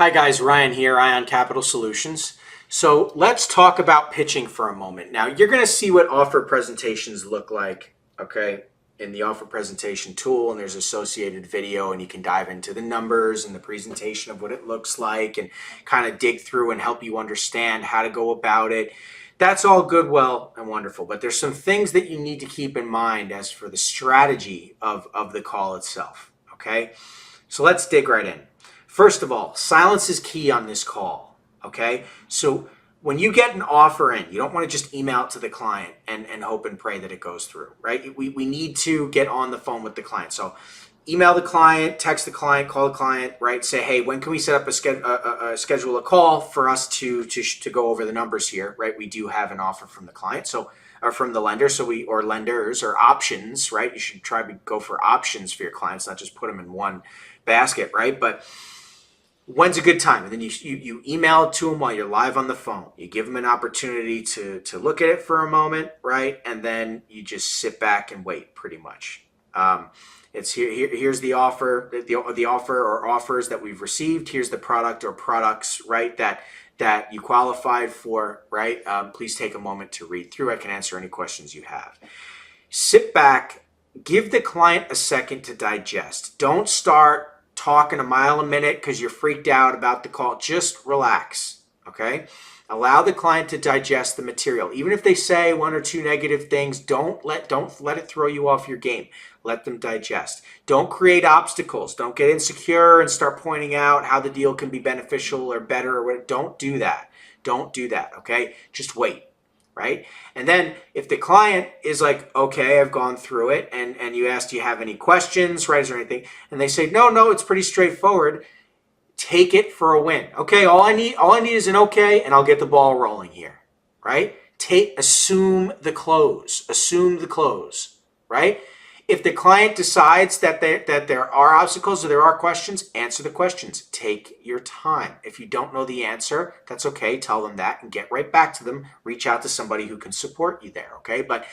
Hi guys, Ryan here, Ion Capital Solutions. So let's talk about pitching for a moment. Now you're going to see what offer presentations look like, okay, in the offer presentation tool, and there's associated video, and you can dive into the numbers and the presentation of what it looks like and kind of dig through and help you understand how to go about it. That's all good, well, and wonderful, but there's some things that you need to keep in mind as for the strategy of the call itself, okay? So let's dig right in. First of all, silence is key on this call, okay? So when you get an offer in, you don't want to just email it to the client and hope and pray that it goes through, right? We need to get on the phone with the client. So email the client, text the client, call the client, right? Say, hey, when can we set up schedule a call for us to go over the numbers here, right? We do have an offer from the client, or from the lender, or lenders, or options, right? You should try to go for options for your clients, not just put them in one basket, right? But when's a good time? And then you email it to them while you're live on the phone. You give them an opportunity to look at it for a moment, right? And then you just sit back and wait, pretty much. Here's the offer, the offer or offers that we've received. Here's the product or products, right, that you qualified for, right? Please take a moment to read through. I can answer any questions you have. Sit back, give the client a second to digest. Don't start talking a mile a minute because you're freaked out about the call. Just relax, okay? Allow the client to digest the material. Even if they say one or two negative things, don't let it throw you off your game. Let them digest. Don't create obstacles. Don't get insecure and start pointing out how the deal can be beneficial or better or whatever. Don't do that. Don't do that, okay? Just wait. Right? And then if the client is like, okay, I've gone through it, and you ask, do you have any questions, right? Is there anything? And they say, no, it's pretty straightforward. Take it for a win. Okay, all I need is an okay, and I'll get the ball rolling here, right? Assume the close, right? If the client decides that there are obstacles or there are questions, answer the questions. Take your time. If you don't know the answer, that's okay. Tell them that and get right back to them. Reach out to somebody who can support you there, okay? But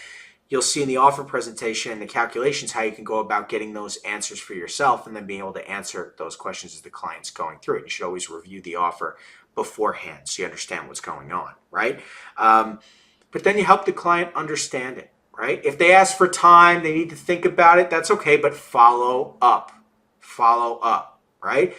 you'll see in the offer presentation and the calculations how you can go about getting those answers for yourself and then being able to answer those questions as the client's going through it. You should always review the offer beforehand so you understand what's going on, right? But then you help the client understand it. Right? If they ask for time, they need to think about it, that's okay, but follow up. Follow up, right?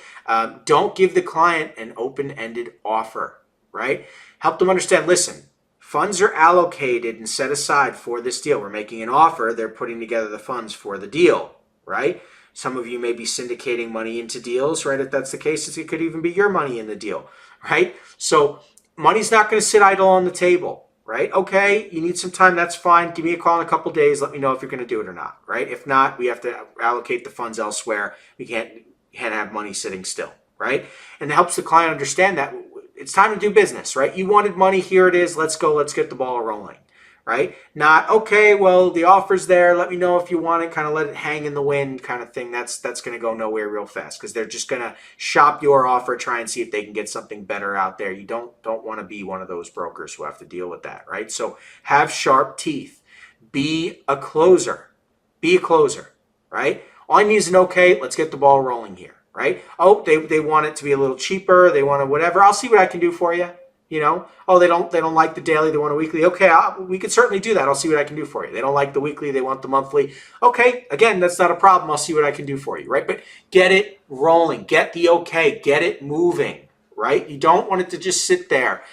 Don't give the client an open-ended offer, right? Help them understand, listen, funds are allocated and set aside for this deal. We're making an offer, they're putting together the funds for the deal, right? Some of you may be syndicating money into deals, right? If that's the case, it could even be your money in the deal, right? So money's not going to sit idle on the table. Right? Okay, you need some time, that's fine. Give me a call in a couple days. Let me know if you're going to do it or not, right? If not, we have to allocate the funds elsewhere. We can't have money sitting still, right? And it helps the client understand that it's time to do business, right? You wanted money, here it is. Let's go. Let's get the ball rolling, right? Not, okay, well, the offer's there. Let me know if you want it. Kind of let it hang in the wind kind of thing. That's going to go nowhere real fast because they're just going to shop your offer, try and see if they can get something better out there. You don't want to be one of those brokers who have to deal with that, right? So have sharp teeth. Be a closer. Be a closer, right? All I need is an okay. Let's get the ball rolling here, right? Oh, they want it to be a little cheaper. They want to whatever. I'll see what I can do for you. You know, oh, they don't like the daily, they want a weekly. Okay, we could certainly do that. I'll see what I can do for you. They don't like the weekly, they want the monthly. Okay, again, that's not a problem. I'll see what I can do for you, right? But get it rolling, get the okay, get it moving, right? You don't want it to just sit there.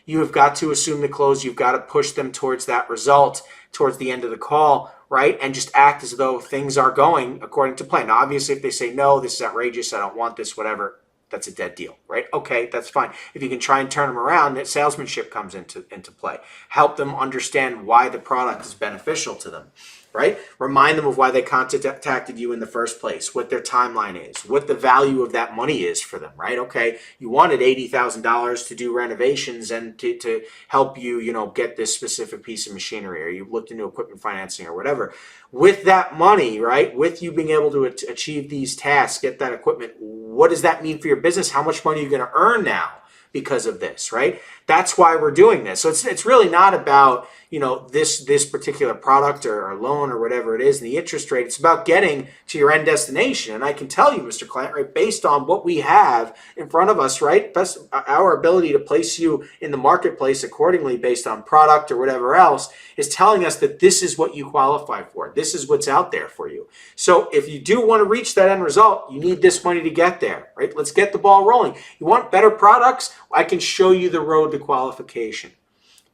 You have got to assume the close. You've got to push them towards that result, towards the end of the call, right? And just act as though things are going according to plan. Now, obviously, if they say, no, this is outrageous, I don't want this, whatever, that's a dead deal, right? Okay, that's fine. If you can try and turn them around, that salesmanship comes into play. Help them understand why the product is beneficial to them, right? Remind them of why they contacted you in the first place, what their timeline is, what the value of that money is for them, right? Okay, you wanted $80,000 to do renovations and to help you, get this specific piece of machinery, or you looked into equipment financing or whatever. With that money, right, with you being able to achieve these tasks, get that equipment, what does that mean for your business? How much money are you going to earn now because of this, right? That's why we're doing this. So it's really not about, this particular product or loan or whatever it is and the interest rate. It's about getting to your end destination. And I can tell you, Mr. Client, right, based on what we have in front of us, right, our ability to place you in the marketplace accordingly based on product or whatever else is telling us that this is what you qualify for. This is what's out there for you. So if you do want to reach that end result, you need this money to get there, right? Let's get the ball rolling. You want better products? I can show you the road to qualification.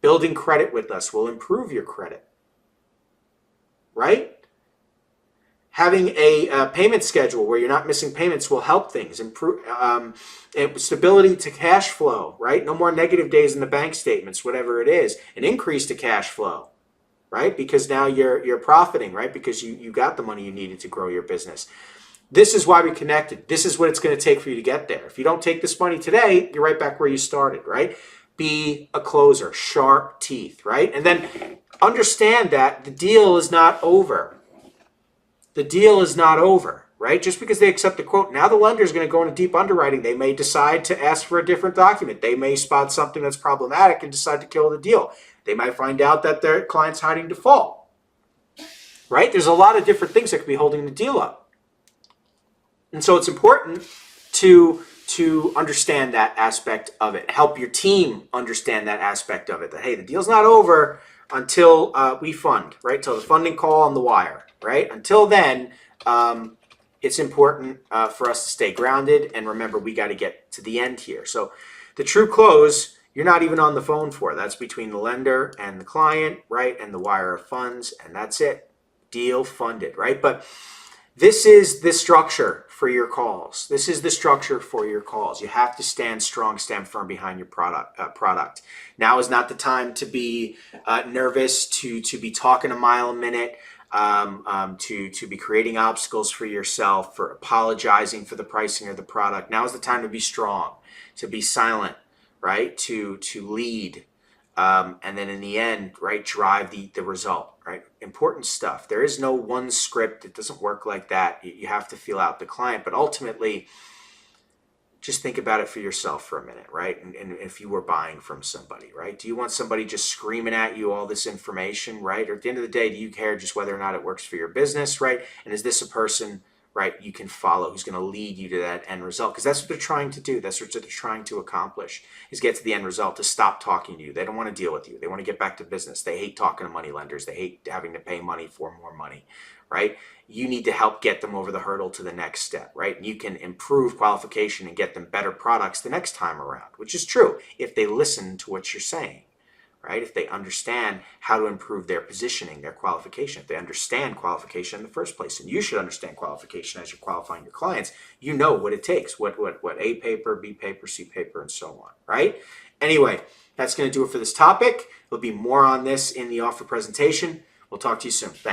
Building credit with us will improve your credit, right? Having a payment schedule where you're not missing payments will help things. Improve stability to cash flow, right? No more negative days in the bank statements, whatever it is. An increase to cash flow, right? Because now you're profiting, right? Because you got the money you needed to grow your business. This is why we connected. This is what it's going to take for you to get there. If you don't take this money today, you're right back where you started, right? Be a closer, sharp teeth, right? And then understand that the deal is not over. The deal is not over, right? Just because they accept the quote, now the lender is going to go into deep underwriting. They may decide to ask for a different document. They may spot something that's problematic and decide to kill the deal. They might find out that their client's hiding default, right? There's a lot of different things that could be holding the deal up. And so it's important to understand that aspect of it. Help your team understand that aspect of it. That, hey, the deal's not over until we fund, right? Until the funding call on the wire, right? Until then, it's important for us to stay grounded. And remember, we got to get to the end here. So the true close, you're not even on the phone for. That's between the lender and the client, right? And the wire of funds, and that's it. Deal funded, right? But this is the structure for your calls. This is the structure for your calls. You have to stand strong, stand firm behind your product. Now is not the time to be nervous, to be talking a mile a minute, to be creating obstacles for yourself, for apologizing for the pricing of the product. Now is the time to be strong, to be silent, right? To lead, and then in the end, right, drive the result. Right? Important stuff. There is no one script. It doesn't work like that. You have to feel out the client, but ultimately, just think about it for yourself for a minute, right? And if you were buying from somebody, right? Do you want somebody just screaming at you all this information, right? Or at the end of the day, do you care just whether or not it works for your business, right? And is this a person, right, you can follow who's going to lead you to that end result? Because that's what they're trying to do. That's what they're trying to accomplish, is get to the end result, to stop talking to you. They don't want to deal with you. They want to get back to business. They hate talking to money lenders. They hate having to pay money for more money, right? You need to help get them over the hurdle to the next step, right? And you can improve qualification and get them better products the next time around, which is true if they listen to what you're saying. Right? If they understand how to improve their positioning, their qualification, if they understand qualification in the first place, and you should understand qualification as you're qualifying your clients, you know what it takes, what A paper, B paper, C paper, and so on, right? Anyway, that's going to do it for this topic. There'll be more on this in the offer presentation. We'll talk to you soon. Thanks.